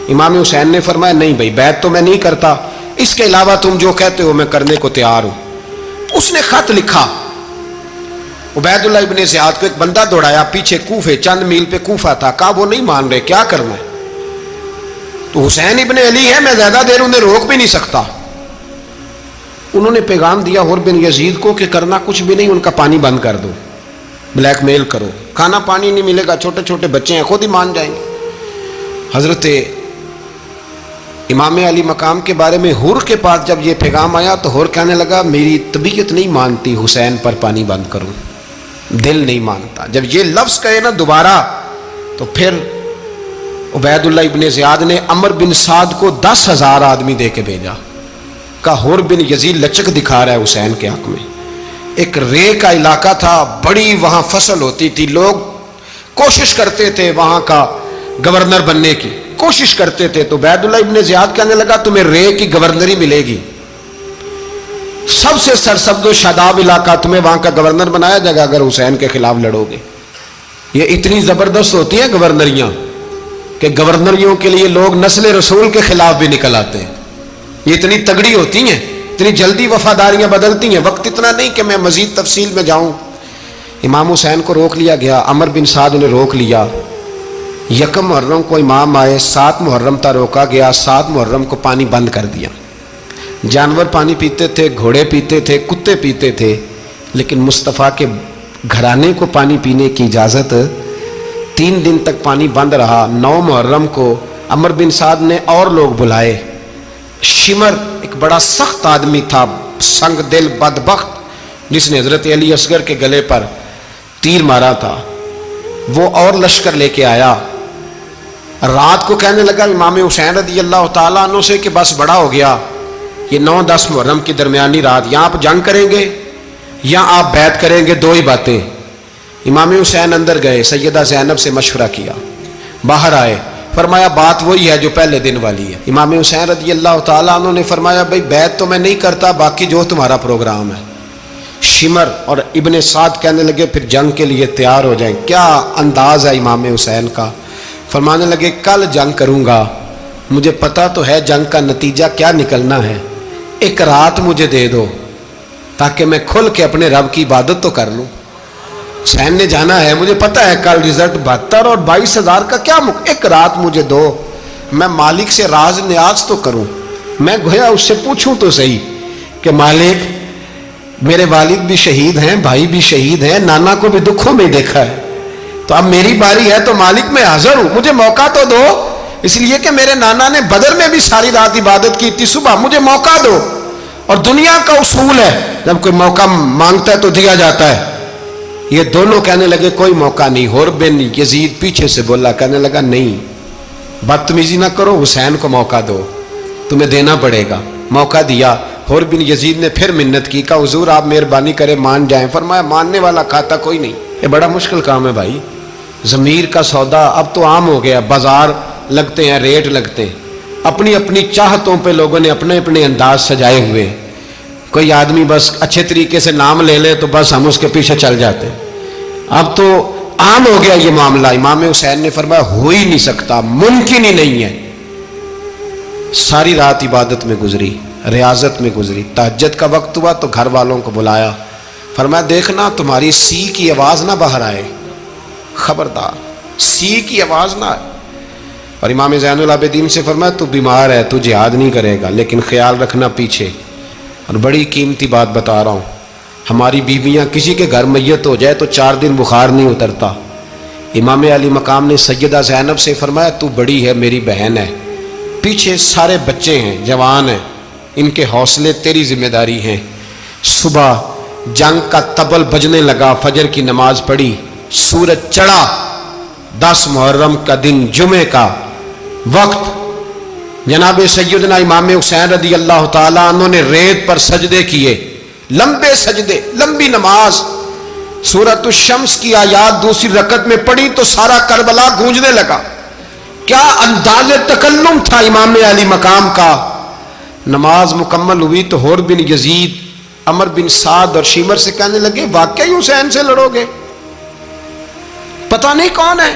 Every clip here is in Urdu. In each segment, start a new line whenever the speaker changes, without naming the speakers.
امام حسین نے فرمایا نہیں بھائی بیعت تو میں نہیں کرتا، اس کے علاوہ تم جو کہتے ہو میں کرنے کو تیار ہوں۔ اس نے خط لکھا، عبید اللہ ابن زیاد کو ایک بندہ دوڑایا پیچھے کوفے، چند میل پہ کوفہ تھا، کہا وہ نہیں مان رہے، کیا کرنا ہے؟ تو حسین ابن علی ہے، میں زیادہ دیر انہیں روک بھی نہیں سکتا۔ انہوں نے پیغام دیا حر بن یزید کو کہ کرنا کچھ بھی نہیں، ان کا پانی بند کر دو، بلیک میل کرو، کھانا پانی نہیں ملے گا، چھوٹے چھوٹے بچے ہیں خود ہی مان جائیں گے۔ حضرت امام علی مقام کے بارے میں حر کے پاس جب یہ پیغام آیا تو حر کہنے لگا میری طبیعت نہیں مانتی حسین پر پانی بند کروں، دل نہیں مانتا۔ جب یہ لفظ کہے نا دوبارہ تو پھر عبید اللہ ابن زیاد نے عمر بن سعد کو 10,000 آدمی دے کے بھیجا، کہا حر بن یزید لچک دکھا رہا ہے حسین کے حق میں۔ ایک رے کا علاقہ تھا، بڑی وہاں فصل ہوتی تھی، لوگ کوشش کرتے تھے وہاں کا گورنر بننے کی، کوشش کرتے تھے۔ تو عبید اللہ ابن زیاد کہنے لگا تمہیں رے کی گورنری ملے گی، سب سے سرسبز و شاداب علاقہ، تمہیں وہاں کا گورنر بنایا جائے گا اگر حسین کے خلاف لڑو گے۔ یہ اتنی زبردست ہوتی ہیں گورنریاں کہ گورنریوں کے لیے لوگ نسل رسول کے خلاف بھی نکل آتے ہیں، یہ اتنی تگڑی ہوتی ہیں، اتنی جلدی وفاداریاں بدلتی ہیں۔ وقت اتنا نہیں کہ میں مزید تفصیل میں جاؤں۔ امام حسین کو روک لیا گیا، عمر بن سعد نے روک لیا۔ یکم محرم کو امام آئے، 7 محرم تا روکا گیا، 7 محرم کو پانی بند کر دیا۔ جانور پانی پیتے تھے، گھوڑے پیتے تھے، کتے پیتے تھے، لیکن مصطفیٰ کے گھرانے کو پانی پینے کی اجازت 3 دن تک پانی بند رہا۔ 9 محرم کو عمر بن سعد نے اور لوگ بلائے۔ شمر ایک بڑا سخت آدمی تھا، سنگ دل بدبخت، جس نے حضرت علی اصغر کے گلے پر تیر مارا تھا، وہ اور لشکر لے کے آیا۔ رات کو کہنے لگا امام حسین رضی اللہ تعالیٰ عنہ سے کہ بس بڑا ہو گیا، یہ 9-10 محرم کی درمیانی رات، یہاں آپ جنگ کریں گے یا آپ بیعت کریں گے، 2 ہی باتیں۔ امام حسین اندر گئے، سیدہ زینب سے مشورہ کیا، باہر آئے، فرمایا بات وہی ہے جو پہلے دن والی ہے۔ امام حسین رضی اللہ تعالیٰ عنہ نے فرمایا بھائی بیعت تو میں نہیں کرتا، باقی جو تمہارا پروگرام ہے۔ شمر اور ابن سعد کہنے لگے پھر جنگ کے لیے تیار ہو جائیں۔ کیا انداز ہے امام حسین کا، فرمانے لگے کل جنگ کروں گا، مجھے پتا تو ہے جنگ کا نتیجہ کیا نکلنا ہے، ایک رات مجھے دے دو تاکہ میں کھل کے اپنے رب کی عبادت تو کر لوں۔ حسین نے جانا ہے، مجھے پتا ہے کل رزلٹ 72 اور 22,000 کا کیا ایک رات مجھے دو، میں مالک سے راز نیاز تو کروں، میں گویا اس سے پوچھوں تو صحیح کہ مالک میرے والد بھی شہید ہیں، بھائی بھی شہید ہیں، نانا کو بھی دکھوں میں دیکھا ہے، تو اب میری باری ہے تو مالک میں حاضر ہوں، مجھے موقع تو دو، اس لیے کہ میرے نانا نے بدر میں بھی ساری رات عبادت کی تھی، صبح مجھے موقع دو۔ اور دنیا کا اصول ہے جب کوئی موقع مانگتا ہے تو دیا جاتا ہے۔ یہ دونوں کہنے لگے کوئی موقع نہیں۔ حر بن یزید پیچھے سے بولا، کہنے لگا نہیں بدتمیزی نہ کرو، حسین کو موقع دو، تمہیں دینا پڑے گا۔ موقع دیا۔ حر بن یزید نے پھر منت کی، کہا حضور آپ مہربانی کریں مان جائیں۔ فرمایا ماننے والا کھاتا کوئی نہیں، یہ بڑا مشکل کام ہے بھائی، ضمیر کا سودا اب تو عام ہو گیا، بازار لگتے ہیں، ریٹ لگتے ہیں، اپنی اپنی چاہتوں پہ لوگوں نے اپنے اپنے انداز سجائے ہوئے۔ کوئی آدمی بس اچھے طریقے سے نام لے لے تو بس ہم اس کے پیچھے چل جاتے، اب تو عام ہو گیا یہ معاملہ۔ امام حسین نے فرمایا ہو ہی نہیں سکتا، ممکن ہی نہیں ہے۔ ساری رات عبادت میں گزری، ریاضت میں گزری، تہجد کا وقت ہوا تو گھر والوں کو بلایا، فرمایا دیکھنا تمہاری سی کی آواز نہ باہر آئے، خبردار سی کی آواز نہ آئے۔ اور امام زین العابدین سے فرمایا تو بیمار ہے، تو جہاد نہیں کرے گا، لیکن خیال رکھنا پیچھے۔ اور بڑی قیمتی بات بتا رہا ہوں، ہماری بیویاں کسی کے گھر میت ہو جائے تو 4 دن بخار نہیں اترتا۔ امام علی مقام نے سیدہ زینب سے فرمایا تو بڑی ہے، میری بہن ہے، پیچھے سارے بچے ہیں، جوان ہیں، ان کے حوصلے تیری ذمہ داری ہیں۔ صبح جنگ کا طبل بجنے لگا، فجر کی نماز پڑھی، سورج چڑھا، 10 محرم کا دن، جمعے کا وقت، جناب سیدنا امام حسین رضی اللہ تعالیٰ عنہ نے ریت پر سجدے کیے، لمبے سجدے، لمبی نماز۔ سورۃ الشمس کی آیات دوسری رکعت میں پڑھی تو سارا کربلا گونجنے لگا۔ کیا انداز تکلم تھا امام علی مقام کا۔ نماز مکمل ہوئی تو حر بن یزید، عمر بن سعد اور شمر سے کہنے لگے واقعی حسین سے لڑو گے؟ پتہ نہیں کون ہے،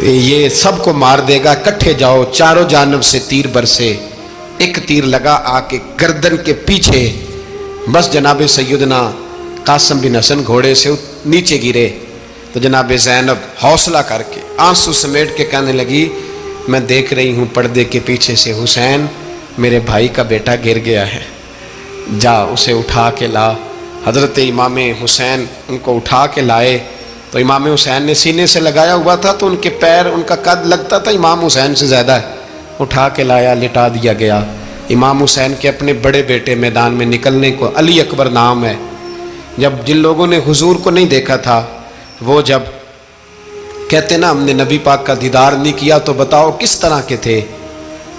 یہ سب کو مار دے گا، کٹھے جاؤ، چاروں جانب سے تیر برسے، ایک تیر لگا آ کے گردن کے پیچھے، بس جناب سیدنا قاسم بن حسن گھوڑے سے نیچے گرے تو جناب زینب حوصلہ کر کے آنسو سمیٹ کے کہنے لگی میں دیکھ رہی ہوں پردے کے پیچھے سے حسین میرے بھائی کا بیٹا گر گیا ہے، جا اسے اٹھا کے لا۔ حضرت امام حسین ان کو اٹھا کے لائے تو امام حسین نے سینے سے لگایا ہوا تھا تو ان کے پیر، ان کا قد لگتا تھا امام حسین سے زیادہ ہے، اٹھا کے لایا، لٹا دیا گیا۔ امام حسین کے اپنے بڑے بیٹے میدان میں نکلنے کو، علی اکبر نام ہے، جب جن لوگوں نے حضور کو نہیں دیکھا تھا وہ جب کہتے نا ہم نے نبی پاک کا دیدار نہیں کیا تو بتاؤ کس طرح کے تھے،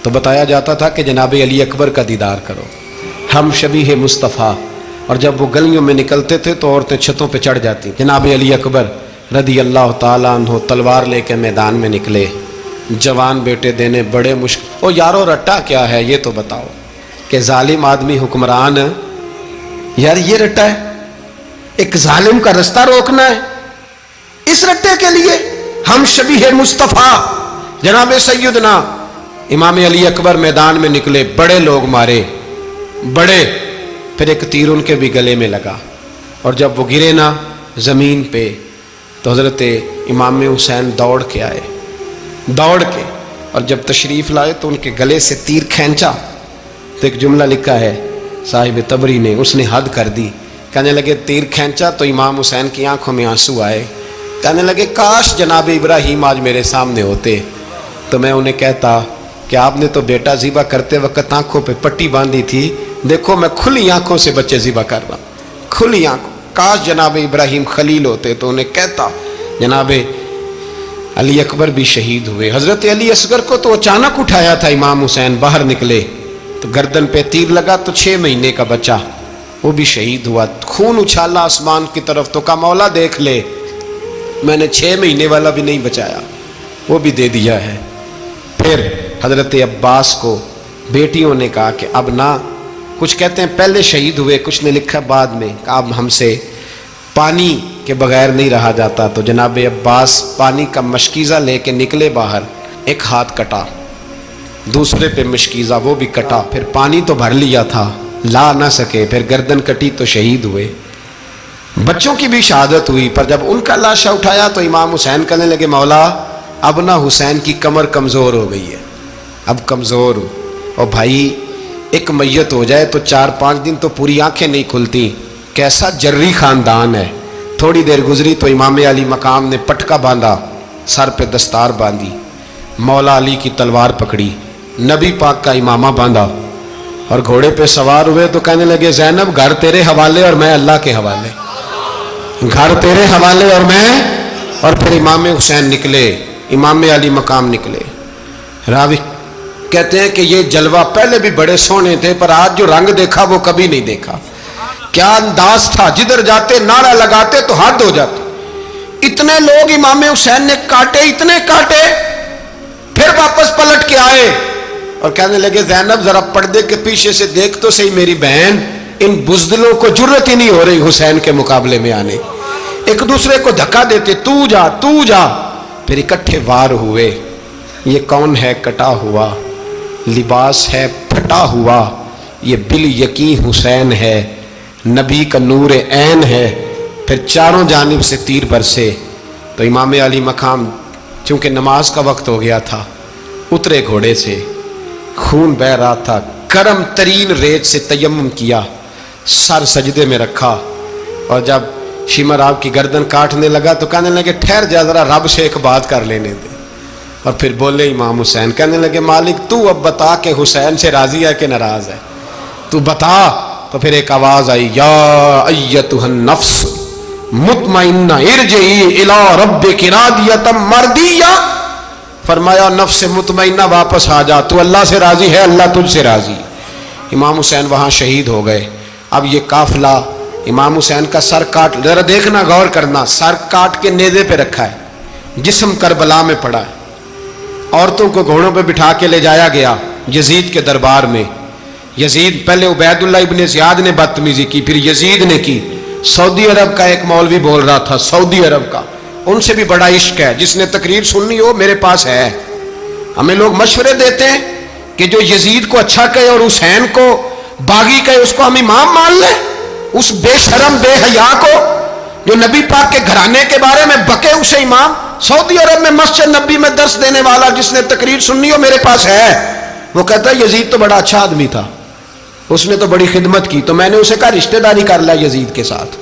تو بتایا جاتا تھا کہ جناب علی اکبر کا دیدار کرو، ہم شبیہ مصطفیٰ۔ اور جب وہ گلیوں میں نکلتے تھے تو عورتیں چھتوں پہ چڑھ جاتی۔ جناب علی اکبر رضی اللہ تعالیٰ عنہ تلوار لے کے میدان میں نکلے، جوان بیٹے دینے بڑے مشکل۔ او یارو رٹا کیا ہے یہ تو بتاؤ کہ ظالم آدمی حکمران، یار یہ رٹا ہے، ایک ظالم کا رستہ روکنا ہے، اس رٹے کے لیے ہم شبیہ مصطفیٰ۔ جناب سیدنا امام علی اکبر میدان میں نکلے، بڑے لوگ مارے، بڑے، پھر ایک تیر ان کے بھی گلے میں لگا، اور جب وہ گرے نا زمین پہ تو حضرت امام حسین دوڑ کے آئے، دوڑ کے، اور جب تشریف لائے تو ان کے گلے سے تیر کھینچا تو ایک جملہ لکھا ہے صاحب تبری نے، اس نے حد کر دی، کہنے لگے تیر کھینچا تو امام حسین کی آنکھوں میں آنسو آئے، کہنے لگے کاش جناب ابراہیم آج میرے سامنے ہوتے تو میں انہیں کہتا کہ آپ نے تو بیٹا ذبح کرتے وقت آنکھوں پہ پٹی باندھی تھی، دیکھو میں کھلی آنکھوں سے بچے ذبح کر رہا ہوں، کھلی آنکھوں، کاش جناب ابراہیم خلیل ہوتے تو انہیں کہتا۔ جناب علی اکبر بھی شہید ہوئے۔ حضرت علی اصغر کو تو اچانک اٹھایا تھا امام حسین، باہر نکلے تو گردن پہ تیر لگا تو 6 مہینے کا بچہ وہ بھی شہید ہوا، خون اچھالا آسمان کی طرف تو کہا مولا دیکھ لے میں نے 6 مہینے والا بھی نہیں بچایا، وہ بھی دے دیا ہے۔ پھر حضرت عباس کو بیٹیوں نے کہا کہ اب نہ، کچھ کہتے ہیں پہلے شہید ہوئے، کچھ نے لکھا بعد میں، کہ اب ہم سے پانی کے بغیر نہیں رہا جاتا، تو جناب عباس پانی کا مشکیزہ لے کے نکلے باہر، ایک ہاتھ کٹا، دوسرے پہ مشکیزہ وہ بھی کٹا، پھر پانی تو بھر لیا تھا لا نہ سکے، پھر گردن کٹی تو شہید ہوئے۔ بچوں کی بھی شہادت ہوئی، پر جب ان کا لاشا اٹھایا تو امام حسین کہنے لگے مولا اب نہ حسین کی کمر کمزور ہو گئی ہے، اب کمزور ہو، اور بھائی ایک میت ہو جائے تو 4-5 دن تو پوری آنکھیں نہیں کھلتی، کیسا جری خاندان ہے۔ تھوڑی دیر گزری تو امام علی مقام نے پٹکا باندھا، سر پہ دستار باندھی، مولا علی کی تلوار پکڑی، نبی پاک کا امامہ باندھا اور گھوڑے پہ سوار ہوئے تو کہنے لگے زینب گھر تیرے حوالے اور میں اللہ کے حوالے، گھر تیرے حوالے اور میں، اور پھر امام حسین نکلے، امام علی مقام نکلے۔ راوی کہتے ہیں کہ یہ جلوہ پہلے بھی بڑے سونے تھے پر آج جو رنگ دیکھا وہ کبھی نہیں دیکھا، کیا انداز تھا، جدھر جاتے نعرہ لگاتے تو حد ہو جاتے، اتنے لوگ امام حسین نے کاٹے، اتنے کاٹے، پھر واپس پلٹ کے آئے اور کہنے لگے زینب ذرا پردے کے پیچھے سے دیکھ تو صحیح میری بہن، ان بزدلوں کو جرت ہی نہیں ہو رہی حسین کے مقابلے میں آنے، ایک دوسرے کو دھکا دیتے، تو جا تو جا، پھر اکٹھے وار ہوئے۔ یہ کون ہے کٹا ہوا، لباس ہے پھٹا ہوا، یہ بال یقین حسین ہے، نبی کا نور عین ہے۔ پھر چاروں جانب سے تیر برسے تو امام علی مقام چونکہ نماز کا وقت ہو گیا تھا، اترے گھوڑے سے، خون بہ رہا تھا، گرم ترین ریت سے تیمم کیا، سر سجدے میں رکھا، اور جب شمر آپ کی گردن کاٹنے لگا تو کہنے لگے ٹھہر جا ذرا رب سے ایک بات کر لینے دے، اور پھر بولے امام حسین، کہنے لگے مالک تو اب بتا کہ حسین سے راضی ہے کہ ناراض ہے، تو بتا۔ تو پھر ایک آواز آئی، یا ایتھا النفس مطمئنہ ارجعی الی ربک راضیۃ مرضیہ، فرمایا نفس مطمئنہ واپس آ جا، تو اللہ سے راضی ہے، اللہ تجھ سے راضی۔ امام حسین وہاں شہید ہو گئے۔ اب یہ قافلہ امام حسین کا سر کاٹ، ذرا دیکھنا غور کرنا، سر کاٹ کے نیزے پہ رکھا ہے، جسم کربلا میں پڑا ہے، عورتوں کو گھوڑوں پہ بٹھا کے لے جایا گیا یزید کے دربار میں۔ یزید پہلے عبید اللہ ابن زیاد نے بدتمیزی کی، پھر یزید نے کی۔ سعودی عرب کا ایک مولوی بول رہا تھا، سعودی عرب کا، ان سے بھی بڑا عشق ہے. جس نے تقریر سننی ہو میرے پاس ہے. ہمیں لوگ مشورے دیتے ہیں کہ جو یزید کو اچھا کہے اور حسین کو باغی کہے اس کو ہم امام مان لیں. اس بے شرم بے حیا کو جو نبی پاک کے گھرانے کے بارے میں بکے اسے امام. سعودی عرب میں مسجد نبی میں درس دینے والا جس نے تقریر سننی ہو میرے پاس ہے. وہ کہتا ہے یزید تو بڑا اچھا آدمی تھا, اس نے تو بڑی خدمت کی. تو میں نے اسے کہا رشتہ داری کر لیا یزید کے ساتھ,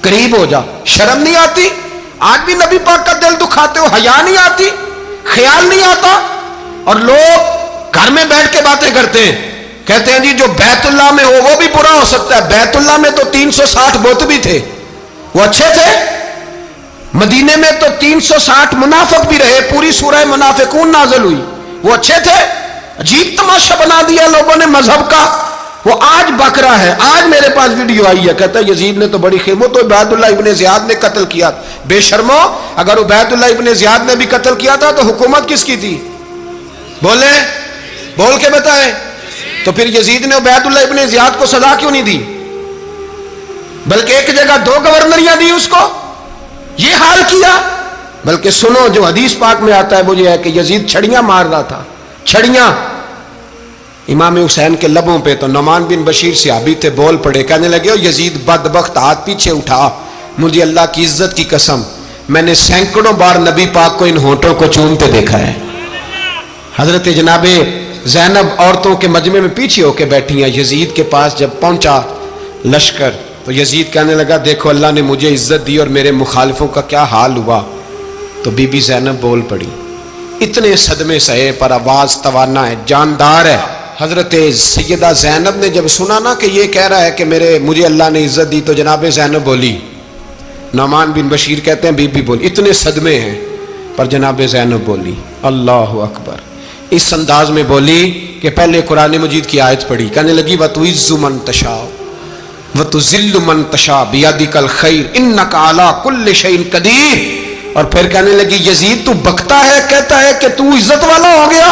قریب ہو جا. شرم نہیں آتی؟ آج بھی نبی پاک کا دل دکھاتے ہو, حیا نہیں آتی, خیال نہیں آتا. اور لوگ گھر میں بیٹھ کے باتیں کرتے ہیں, کہتے ہیں جی جو بیت اللہ میں ہو وہ بھی برا ہو سکتا ہے. بیت اللہ میں تو 360 بت بھی تھے, وہ اچھے تھے. مدینے میں تو 360 منافق بھی رہے, پوری سورہ منافقون نازل ہوئی, وہ اچھے تھے. عجیب تماشا بنا دیا لوگوں نے مذہب کا. وہ آج بک رہا ہے. آج میرے پاس ویڈیو آئی ہے, کہتا ہے یزید نے تو بڑی خدمت, تو عبید اللہ ابن زیاد نے قتل کیا. بے شرمو, اگر عبید اللہ ابن زیاد نے بھی قتل کیا تھا تو حکومت کس کی تھی؟ بولے, بول کے بتائیں. تو پھر یزید نے عبید اللہ ابن زیاد کو سزا کیوں نہیں دی, بلکہ ایک جگہ 2 گورنریاں دی اس کو؟ یہ حال کیا. بلکہ سنو جو حدیث پاک میں آتا ہے وہ یہ ہے کہ یزید چھڑیاں مار رہا تھا, چھڑیاں امام حسین کے لبوں پہ. تو نعمان بن بشیر صحابی تھے, بول پڑے, کہنے لگے یزید بدبخت ہاتھ پیچھے اٹھا, مجھے اللہ کی عزت کی قسم میں نے سینکڑوں بار نبی پاک کو ان ہونٹوں کو چومتے دیکھا ہے. حضرت جناب زینب عورتوں کے مجمع میں پیچھے ہو کے بیٹھی ہیں. یزید کے پاس جب پہنچا لشکر تو یزید کہنے لگا دیکھو اللہ نے مجھے عزت دی اور میرے مخالفوں کا کیا حال ہوا. تو بی بی زینب بول پڑی, اتنے صدمے سہے پر آواز توانا ہے, جاندار ہے. حضرت سیدہ زینب نے جب سنا نا کہ یہ کہہ رہا ہے کہ مجھے اللہ نے عزت دی, تو جناب زینب بولی. نعمان بن بشیر کہتے ہیں بی بی بولی, اتنے صدمے ہیں پر جناب زینب بولی اللہ اکبر. اس انداز میں بولی کہ پہلے قرآن مجید کی آیت پڑھی, کہنے لگی وَتُعِزُّ مَن تَشَاءُ وَتُذِلُّ مَن تَشَاءُ بِيَدِكَ الْخَيْرُ إِنَّكَ عَلَىٰ كُلِّ شَيْءٍ قَدِيرٌ. اور پھر کہنے لگی یزید تو بکتا ہے, کہتا ہے کہ تو عزت والا ہو گیا,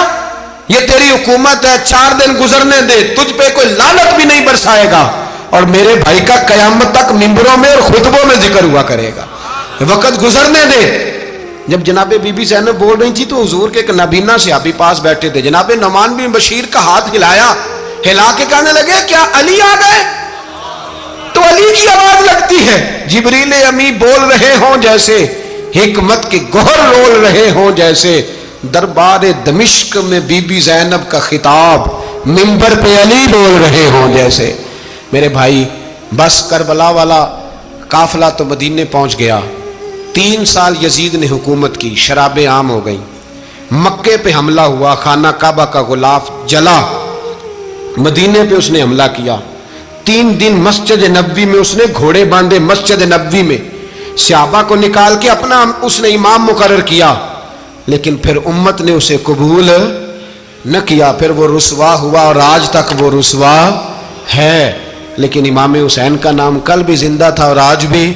یہ تیری حکومت ہے, 4 دن گزرنے دے, تجھ پہ کوئی لعنت بھی نہیں برسائے گا, اور میرے بھائی کا قیامت تک ممبروں میں اور خطبوں میں ذکر ہوا کرے گا, وقت گزرنے دے. جب جناب بی بی زینب بول رہی تھی تو حضور کے ایک نابینا صحابی پاس بیٹھے تھے. جناب نعمان بن بشیر کا ہاتھ ہلایا, ہلا کے کہنے لگے کیا علی آ گئے؟ تو علی کی آواز لگتی ہے, جبریل امی بول رہے ہوں جیسے, حکمت کے گوہر رول رہے ہوں جیسے, دربار دمشق میں بی بی زینب کا خطاب, منبر پہ علی بول رہے ہوں جیسے. میرے بھائی بس کربلا والا قافلہ تو مدینے پہنچ گیا. 3 سال یزید نے حکومت کی, شرابیں عام ہو گئیں, مکے پہ حملہ ہوا, خانہ کعبہ کا غلاف جلا, مدینے پہ اس نے حملہ کیا. 3 دن مسجد نبوی میں اس نے گھوڑے باندھے, مسجد نبوی میں صحابہ کو نکال کے اپنا اس نے امام مقرر کیا, لیکن پھر امت نے اسے قبول نہ کیا. پھر وہ رسوا ہوا اور آج تک وہ رسوا ہے. لیکن امام حسین کا نام کل بھی زندہ تھا اور آج بھی